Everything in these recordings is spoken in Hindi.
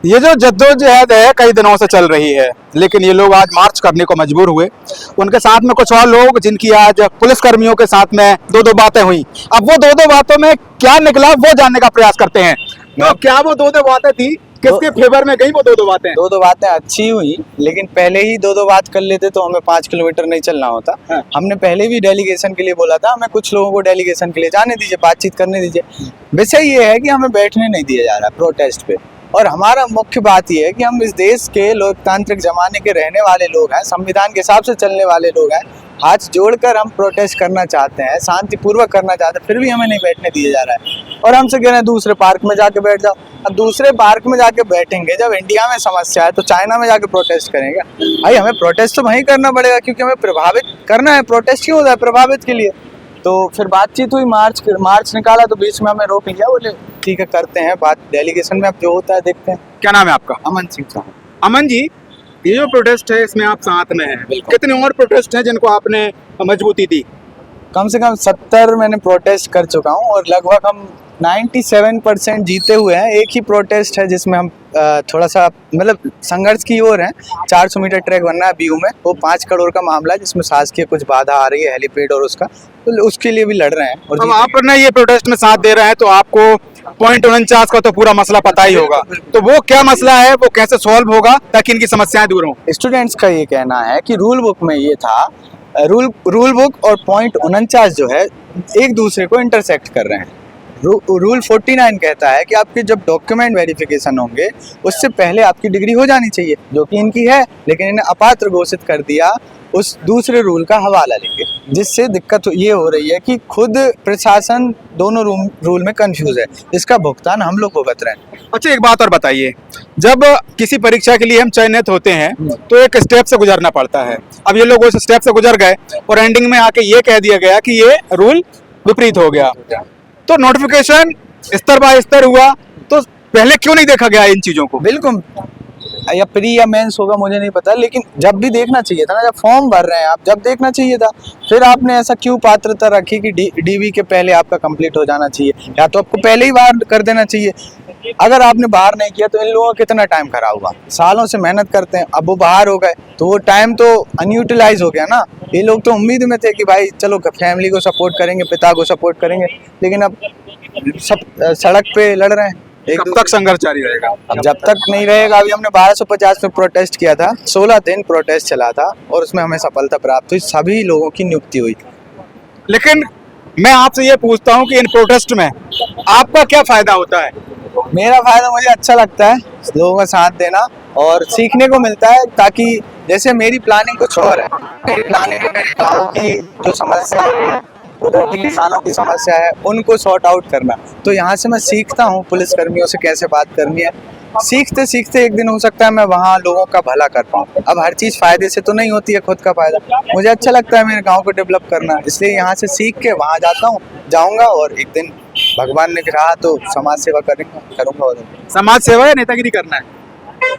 ये जो जद्दोजहद है कई दिनों से चल रही है, लेकिन ये लोग आज मार्च करने को मजबूर हुए। उनके साथ में कुछ और लोग जिनकी आज पुलिस कर्मियों के साथ में दो दो बातें हुई। अब वो दो दो बातों में क्या निकला वो जानने का प्रयास करते हैं। तो क्या वो दो दो बातें थी, किसके फेवर में गई वो दो दो बातें? दो दो बातें अच्छी हुई, लेकिन पहले ही दो दो बात कर लेते तो हमें 5 किलोमीटर नहीं चलना होता। हाँ। हमने पहले भी डेलीगेशन के लिए बोला था, हमें कुछ लोगों को डेलीगेशन के लिए जाने दीजिए, बातचीत करने दीजिए। विषय ये है कि हमें बैठने नहीं दिया जा रहा प्रोटेस्ट पे, और हमारा मुख्य बात यह है कि हम इस देश के लोकतांत्रिक जमाने के रहने वाले लोग हैं, संविधान के हिसाब से चलने वाले लोग हैं। हाथ जोड़कर हम प्रोटेस्ट करना चाहते हैं, शांतिपूर्वक करना चाहते हैं, फिर भी हमें नहीं बैठने दिया जा रहा है। और हमसे कह रहे हैं दूसरे पार्क में जाके बैठ जाओ। अब दूसरे पार्क में जाके बैठेंगे, जब इंडिया में समस्या है तो चाइना में जाके प्रोटेस्ट करेंगे? भाई हमें प्रोटेस्ट तो वहीं करना पड़ेगा, क्योंकि हमें प्रभावित करना है। प्रोटेस्ट क्यों होता है? प्रभावित के लिए। तो फिर बातचीत हुई, मार्च निकाला, तो बीच में हमें रोक लिया। बोले ठीक है करते हैं बात डेलीगेशन में, अब जो होता है देखते हैं। क्या नाम है आपका? अमन सिंह साहब। अमन जी, ये जो प्रोटेस्ट है इसमें आप साथ में हैं, कितने और प्रोटेस्ट हैं जिनको आपने मजबूती दी? कम से कम 70 मैंने प्रोटेस्ट कर चुका हूँ, और लगभग हम 97% जीते हुए हैं। एक ही प्रोटेस्ट है जिसमें हम थोड़ा सा मतलब संघर्ष की ओर है। 400 मीटर ट्रैक बनना है बीयू में, वो 5 करोड़ का मामला है, जिसमें शासकीय कुछ बाधा आ रही है, हेलीपैड और उसका, तो उसके लिए भी लड़ रहे हैं। और अब आपने ये प्रोटेस्ट में साथ दे रहे हैं तो आपको .49 का तो पूरा मसला पता ही होगा, तो वो क्या मसला है, वो कैसे सॉल्व होगा ताकि इनकी समस्याएं दूर हों? स्टूडेंट्स का ये कहना है कि रूल बुक में ये था, रूल बुक और .49 जो है एक दूसरे को इंटरसेक्ट कर रहे हैं। रूल 49 कहता है कि आपके जब डॉक्यूमेंट वेरिफिकेशन होंगे उससे पहले आपकी डिग्री हो जानी चाहिए, जो कि इनकी है, लेकिन इन्हें अपात्र घोषित कर दिया उस दूसरे रूल का हवाला लेके, जिससे दिक्कत ये हो रही है कि खुद प्रशासन दोनों रूल में कंफ्यूज है, जिसका भुगतान हम लोग भुगत रहे हैं। अच्छा, एक बात और बताइए, जब किसी परीक्षा के लिए हम चयनित होते हैं तो एक स्टेप से गुजरना पड़ता है। अब ये लोग उस स्टेप से गुजर गए और एंडिंग में आके ये कह दिया गया कि ये रूल विपरीत हो गया, तो नोटिफिकेशन स्तर बाय स्तर हुआ, तो पहले क्यों नहीं देखा गया इन चीजों को? बिल्कुल, या प्री या मेंस होगा मुझे नहीं पता, लेकिन जब भी देखना चाहिए था ना, जब फॉर्म भर रहे हैं आप, जब देखना चाहिए था। फिर आपने ऐसा क्यों पात्रता रखी कि डीवी के पहले आपका कंप्लीट हो जाना चाहिए, या तो आपको पहले ही बाहर कर देना चाहिए। अगर आपने बाहर नहीं किया तो इन लोगों का कितना टाइम खराब हुआ, सालों से मेहनत करते हैं, अब वो बाहर हो गए तो वो टाइम तो अनयूटिलाइज हो गया ना। ये लोग तो उम्मीद में थे कि भाई चलो फैमिली को सपोर्ट करेंगे, पिता को सपोर्ट करेंगे, लेकिन अब सब सड़क पे लड़ रहे हैं। कब तक संघर्ष जारी रहेगा? अब जब तक नहीं रहेगा। अभी हमने 1250 में प्रोटेस्ट किया था, 16 दिन प्रोटेस्ट चला था, और उसमें हमें सफलता प्राप्त हुई, सभी लोगों की नियुक्ति हुई। लेकिन मैं आपसे ये पूछता हूँ कि इन प्रोटेस्ट में आपका क्या फायदा होता है? मेरा फायदा, मुझे अच्छा लगता है लोगों का साथ देना, और सीखने को मिलता है, ताकि जैसे मेरी प्लानिंग कुछ और है, मेरी प्लानिंग में मेरे गाँव की जो समस्या है, किसानों की समस्या है, उनको सॉर्ट आउट करना। तो यहाँ से मैं सीखता हूँ पुलिस कर्मियों से कैसे बात करनी है। सीखते सीखते एक दिन हो सकता है मैं वहाँ लोगों का भला कर पाऊँ। अब हर चीज़ फायदे से तो नहीं होती है, खुद का फायदा। मुझे अच्छा लगता है मेरे गाँव को डेवलप करना, इसलिए यहाँ से सीख के वहाँ जाऊँगा, और एक दिन भगवान ने कहा तो समाज सेवा करूँगा। और समाज सेवा या नेतागिरी करना है?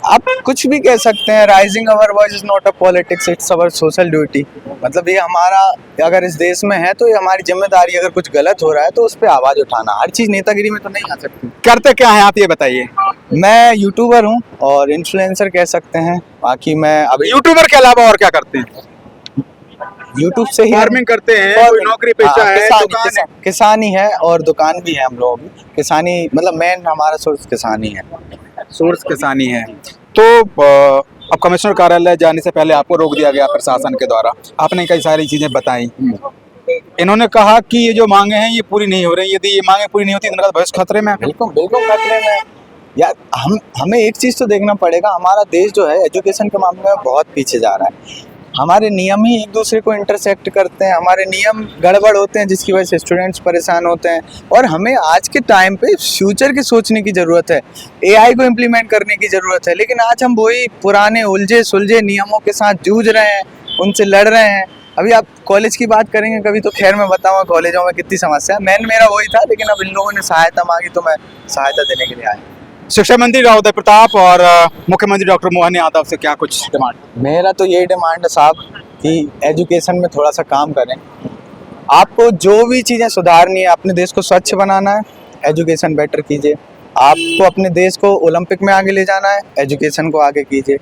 आप कुछ भी कह सकते हैं। Rising our voice is not a politics, it's our social duty. मतलब ये हमारा, अगर इस देश में है तो ये हमारी जिम्मेदारी, अगर कुछ गलत हो रहा है तो उस पर आवाज उठाना। हर चीज नेतागिरी में तो नहीं आ सकती। करते क्या है आप ये बताइए? मैं यूट्यूबर हूँ और इन्फ्लुएंसर कह सकते हैं। बाकी मैं अभी यूट्यूबर के अलावा और क्या करते हैं? यूट्यूब से ही फार्मिंग करते हैं, कोई नौकरी पेशा है, दुकान है? किसानी है और दुकान भी है हम लोगों की। किसानी मतलब मेन हमारा सोर्स किसानी है। सोर्स किसानी है। तो अब कमिश्नर कार्यालय जाने से पहले आपको रोक दिया गया प्रशासन के द्वारा, आपने कई सारी चीजें बताई। इन्होंने कहा कि ये जो मांगे हैं ये पूरी नहीं हो रही, यदि ये मांगे पूरी नहीं होती तो इनका भविष्य खतरे में है। बिल्कुल खतरे में। यार हमें एक चीज तो देखना पड़ेगा, हमारा देश जो है एजुकेशन के मामले में बहुत पीछे जा रहा है। हमारे नियम ही एक दूसरे को इंटरसेक्ट करते हैं, हमारे नियम गड़बड़ होते हैं, जिसकी वजह से स्टूडेंट्स परेशान होते हैं। और हमें आज के टाइम पे फ्यूचर की सोचने की ज़रूरत है, एआई को इम्प्लीमेंट करने की ज़रूरत है। लेकिन आज हम वही पुराने उलझे सुलझे नियमों के साथ जूझ रहे हैं, उनसे लड़ रहे हैं। अभी आप कॉलेज की बात करेंगे कभी तो खैर मैं बताऊँगा कॉलेजों में कितनी समस्या है। मेरा वही था, लेकिन अब इन लोगों ने सहायता मांगी तो मैं सहायता देने के लिए आया। शिक्षा मंत्री राव उदय प्रताप और मुख्यमंत्री डॉक्टर मोहन यादव से क्या कुछ डिमांड? मेरा तो यही डिमांड है साहब कि एजुकेशन में थोड़ा सा काम करें। आपको जो भी चीज़ें सुधारनी है, अपने देश को स्वच्छ बनाना है, एजुकेशन बेटर कीजिए। आपको अपने देश को ओलंपिक में आगे ले जाना है, एजुकेशन को आगे कीजिए।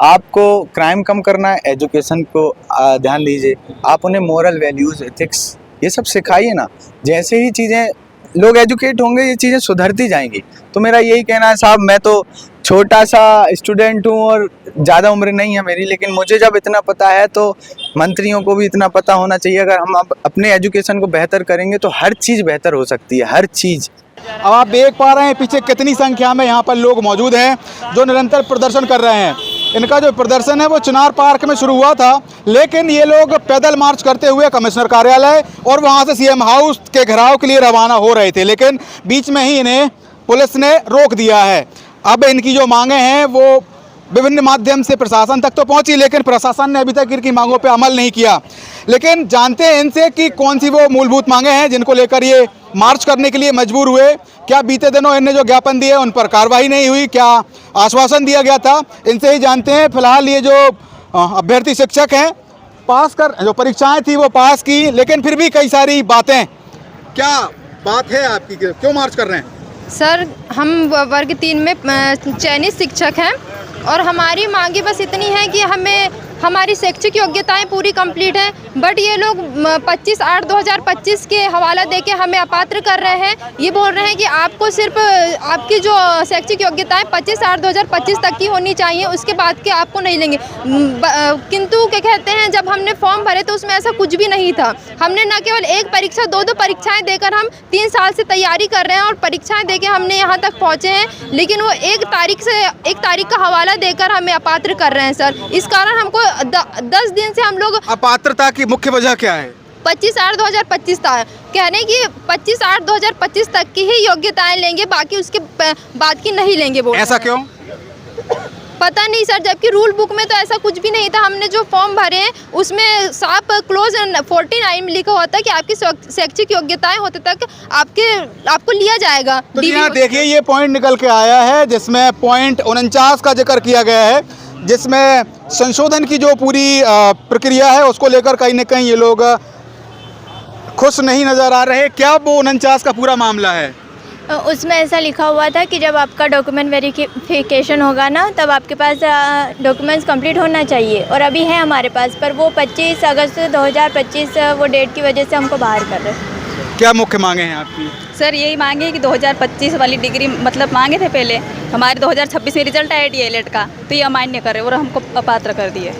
आपको क्राइम कम करना है, एजुकेशन को ध्यान दीजिए। आप उन्हें मोरल वैल्यूज, एथिक्स ये सब सिखाइए ना। जैसे ही चीज़ें लोग एजुकेट होंगे ये चीज़ें सुधरती जाएंगी। तो मेरा यही कहना है साहब, मैं तो छोटा सा स्टूडेंट हूँ और ज़्यादा उम्र नहीं है मेरी, लेकिन मुझे जब इतना पता है तो मंत्रियों को भी इतना पता होना चाहिए। अगर हम अपने एजुकेशन को बेहतर करेंगे तो हर चीज़ बेहतर हो सकती है, हर चीज़। अब आप देख पा रहे हैं पीछे कितनी संख्या में यहाँ पर लोग मौजूद हैं जो निरंतर प्रदर्शन कर रहे हैं। इनका जो प्रदर्शन है वो चिनार पार्क में शुरू हुआ था, लेकिन ये लोग पैदल मार्च करते हुए कमिश्नर कार्यालय और वहाँ से सीएम हाउस के घेराव के लिए रवाना हो रहे थे, लेकिन बीच में ही इन्हें पुलिस ने रोक दिया है। अब इनकी जो मांगे हैं वो विभिन्न माध्यम से प्रशासन तक तो पहुंची, लेकिन प्रशासन ने अभी तक इनकी मांगों पे अमल नहीं किया। लेकिन जानते हैं इनसे कि कौन सी वो मूलभूत मांगे हैं जिनको लेकर ये मार्च करने के लिए मजबूर हुए। क्या बीते दिनों इनने जो ज्ञापन दिए उन पर कार्रवाई नहीं हुई, क्या आश्वासन दिया गया था, इनसे ही जानते हैं। फिलहाल ये जो अभ्यर्थी शिक्षक हैं पास कर जो परीक्षाएं थी वो पास की, लेकिन फिर भी कई सारी बातें, क्या बात है आपकी, क्यों मार्च कर रहे हैं? सर, हम वर्ग 3 में चयनित शिक्षक हैं और हमारी मांगे बस इतनी है कि हमें हमारी शैक्षिक योग्यताएं पूरी कंप्लीट हैं, बट ये लोग 25/8/2025 के हवाला देके हमें अपात्र कर रहे हैं। ये बोल रहे हैं कि आपको सिर्फ आपकी जो शैक्षिक योग्यताएं 25/8/2025 तक की होनी चाहिए, उसके बाद के आपको नहीं लेंगे। किंतु क्या कहते हैं, जब हमने फॉर्म भरे तो उसमें ऐसा कुछ भी नहीं था। हमने न केवल एक परीक्षा, 2 परीक्षाएँ देकर हम 3 साल से तैयारी कर रहे हैं और परीक्षाएँ देकर हमने यहाँ तक पहुँचे हैं, लेकिन वो एक तारीख का हवाला देकर हमें अपात्र कर रहे हैं सर। इस कारण हमको 10 दिन से हम लोग अपात्रता की मुख्य वजह क्या है? 25/8/2025 था, कहने की 25/8/2025 तक की ही योग्यताएं लेंगे, बाकी उसके बाद की नहीं लेंगे। बोल ऐसा क्यों? पता नहीं सर, जबकि रूल बुक में तो ऐसा कुछ भी नहीं था। हमने जो फॉर्म भरे हैं उसमें साफ क्लोज 49 में लिखा हुआ था कि आपकी शैक्षिक योग्यताएं होते तक आपको लिया जाएगा। तो यहाँ देखिए ये पॉइंट निकल के आया है जिसमें पॉइंट 49 का जिक्र किया गया है, जिसमें संशोधन की जो पूरी प्रक्रिया है उसको लेकर कहीं न कहीं ये लोग खुश नहीं नज़र आ रहे। क्या वो 49 का पूरा मामला है? उसमें ऐसा लिखा हुआ था कि जब आपका डॉक्यूमेंट वेरिफिकेशन होगा ना, तब आपके पास डॉक्यूमेंट्स कंप्लीट होना चाहिए, और अभी है हमारे पास, पर वो 25 अगस्त 2025 वो डेट की वजह से हमको बाहर कर रहे हैं। क्या मुख्य मांगे हैं आपकी? सर यही मांगे कि 2025 वाली डिग्री मतलब मांगे थे पहले, हमारे 2026 में रिजल्ट आया DLED का, तो ये अमान्य कर रहे और हमको अपात्र कर दिए।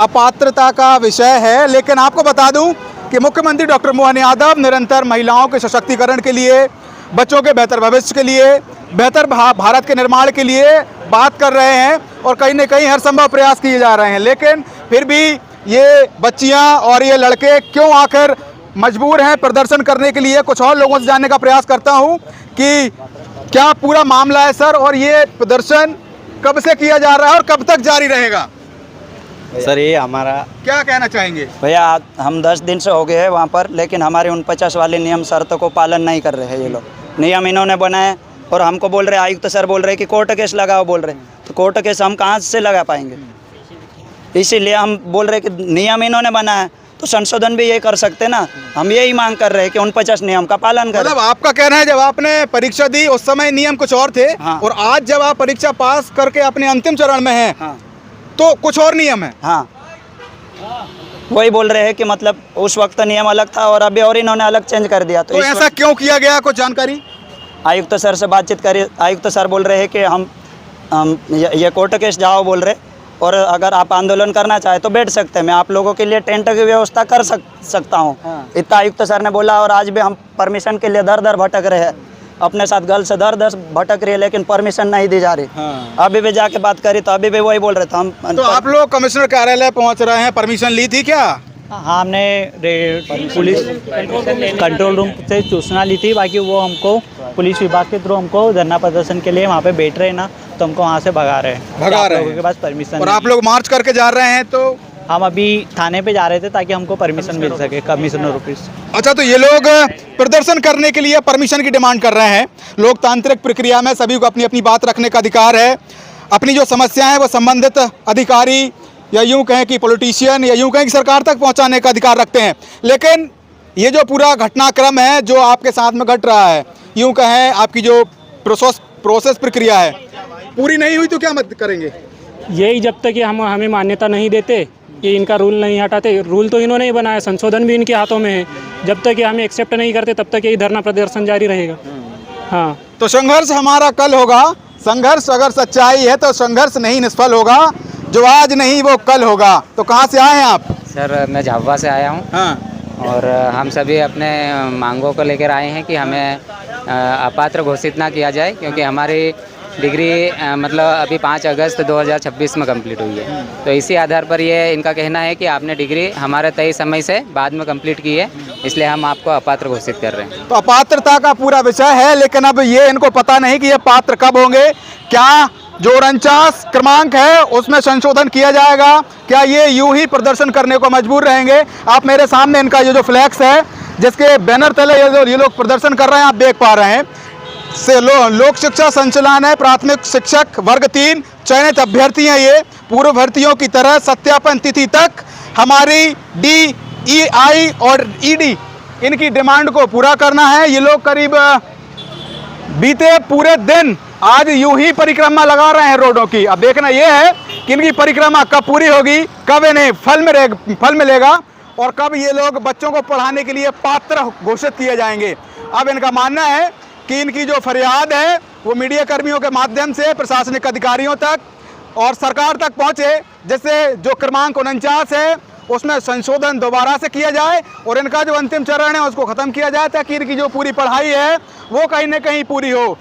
अपात्रता का विषय है, लेकिन आपको बता दूं कि मुख्यमंत्री डॉक्टर मोहन यादव निरंतर महिलाओं के सशक्तिकरण के लिए, बच्चों के बेहतर भविष्य के लिए, बेहतर भारत के निर्माण के लिए बात कर रहे हैं और कहीं न कहीं हर संभव प्रयास किए जा रहे हैं। लेकिन फिर भी ये बच्चियां और ये लड़के क्यों आखिर मजबूर हैं प्रदर्शन करने के लिए? कुछ और लोगों से जानने का प्रयास करता हूं कि क्या पूरा मामला है सर, और ये प्रदर्शन कब से किया जा रहा है और कब तक जारी रहेगा? सर ये हमारा, क्या कहना चाहेंगे भैया हम 10 दिन से हो गए हैं वहाँ पर, लेकिन हमारे 49 वाले नियम शर्तों को पालन नहीं कर रहे हैं ये लोग। नियम इन्होंने बनाए और हमको बोल रहे हैं, आयुक्त सर बोल रहे हैं कि कोर्ट केस लगाओ बोल रहे हैं, तो कोर्ट केस हम कहाँ से लगा पाएंगे? इसीलिए हम बोल रहे हैं कि नियम इन्होंने बनाया तो संशोधन भी ये कर सकते ना। हम यही मांग कर रहे हैं कि 49 नियम का पालन करें। मतलब आपका कहना है जब आपने परीक्षा दी उस समय नियम कुछ और थे, हाँ। और आज जब आप परीक्षा पास करके अपने अंतिम चरण में हैं, हाँ। तो कुछ और नियम है? हाँ, वही बोल रहे हैं कि मतलब उस वक्त नियम अलग था और अभी और इन्होंने अलग चेंज कर दिया। तो ऐसा क्यों किया गया, कुछ जानकारी? आयुक्त सर से बातचीत करी, आयुक्त सर बोल रहे हैं कि हम ये कोर्ट केस जाओ बोल रहे, और अगर आप आंदोलन करना चाहे तो बैठ सकते हैं, मैं आप लोगों के लिए टेंट की व्यवस्था कर सकता हूँ। हाँ। इतना आयुक्त सर ने बोला, और आज भी हम परमिशन के लिए दर दर भटक रहे हैं, अपने साथ गर्ल से दर दर भटक रही है, लेकिन परमिशन नहीं दी जा रही। हाँ। अभी भी जाके बात करी तो अभी भी वही बोल रहे थे हम। तो आप लोग कमिश्नर कार्यालय पहुंच रहे हैं, परमिशन ली थी क्या? हाँ, हमने पुलिस कंट्रोल रूम से सूचना ली थी, बाकी वो हमको पुलिस विभाग के थ्रू हमको धरना प्रदर्शन के लिए वहाँ पे बैठ रहे हैं ना, तो हमको वहाँ से भगा रहे हैं। लोगों के पास परमिशन। और आप लोग मार्च करके जा रहे हैं, तो हम अभी थाने पे जा रहे थे ताकि हमको परमिशन मिल सके कमिश्नर ऑफिस। अच्छा, तो ये लोग प्रदर्शन करने के लिए परमिशन की डिमांड कर रहे हैं। लोकतांत्रिक प्रक्रिया में सभी को अपनी अपनी बात रखने का अधिकार है। अपनी जो समस्याएं हैं वो संबंधित अधिकारी या यूं कहें कि पॉलिटिशियन या यूं कहें कि सरकार तक पहुंचाने का अधिकार रखते हैं। लेकिन ये जो पूरा घटनाक्रम है जो आपके साथ में घट रहा है, यूं कहें आपकी जो प्रोसेस प्रक्रिया है, पूरी नहीं हुई तो क्या मत करेंगे? यही जब तक कि हमें मान्यता नहीं देते, कि इनका रूल नहीं हटाते, रूल तो इन्होंने ही बनाया, संशोधन भी इनके हाथों में है, जब तक कि हमें एक्सेप्ट नहीं करते तब तक यही धरना प्रदर्शन जारी रहेगा। हाँ, तो संघर्ष हमारा कल होगा, संघर्ष अगर सच्चाई है तो संघर्ष नहीं निष्फल होगा, जो आज नहीं वो कल होगा। तो कहाँ से आए हैं आप? सर मैं झाबुआ से आया हूँ। हाँ, और हम सभी अपने मांगों को लेकर आए हैं कि हमें अपात्र घोषित ना किया जाए, क्योंकि हमारी डिग्री मतलब अभी 5 अगस्त 2026 में कंप्लीट हुई है। तो इसी आधार पर ये इनका कहना है कि आपने डिग्री हमारे तय समय से बाद में कंप्लीट की है, इसलिए हम आपको अपात्र घोषित कर रहे हैं। तो अपात्रता का पूरा विषय है, लेकिन अब ये इनको पता नहीं कि ये पात्र कब होंगे। क्या जो 49 क्रमांक है उसमें संशोधन किया जाएगा? क्या ये यूं ही प्रदर्शन करने को मजबूर रहेंगे? आप मेरे सामने इनका ये जो फ्लैक्स है, जिसके बैनर तले ये लोग प्रदर्शन कर रहे हैं, आप देख पा रहे हैं। से लोक शिक्षा संचालन है, प्राथमिक शिक्षक वर्ग 3 चयनित अभ्यर्थी हैं। ये पूर्व भर्तियों की तरह सत्यापन तिथि तक हमारी DEI और ED इनकी डिमांड को पूरा करना है। ये लोग करीब बीते पूरे दिन आज यूं ही परिक्रमा लगा रहे हैं रोडों की। अब देखना यह है कि इनकी परिक्रमा कब पूरी होगी, कब इन्हें फल मिलेगा और कब ये लोग बच्चों को पढ़ाने के लिए पात्र घोषित किए जाएंगे। अब इनका मानना है कि इनकी जो फरियाद है वो मीडिया कर्मियों के माध्यम से प्रशासनिक अधिकारियों तक और सरकार तक पहुंचे, जिससे जो क्रमांक 49 है उसमें संशोधन दोबारा से किया जाए और इनका जो अंतिम चरण है उसको ख़त्म किया जाए, ताकि इनकी जो पूरी पढ़ाई है वो कहीं ना कहीं पूरी हो।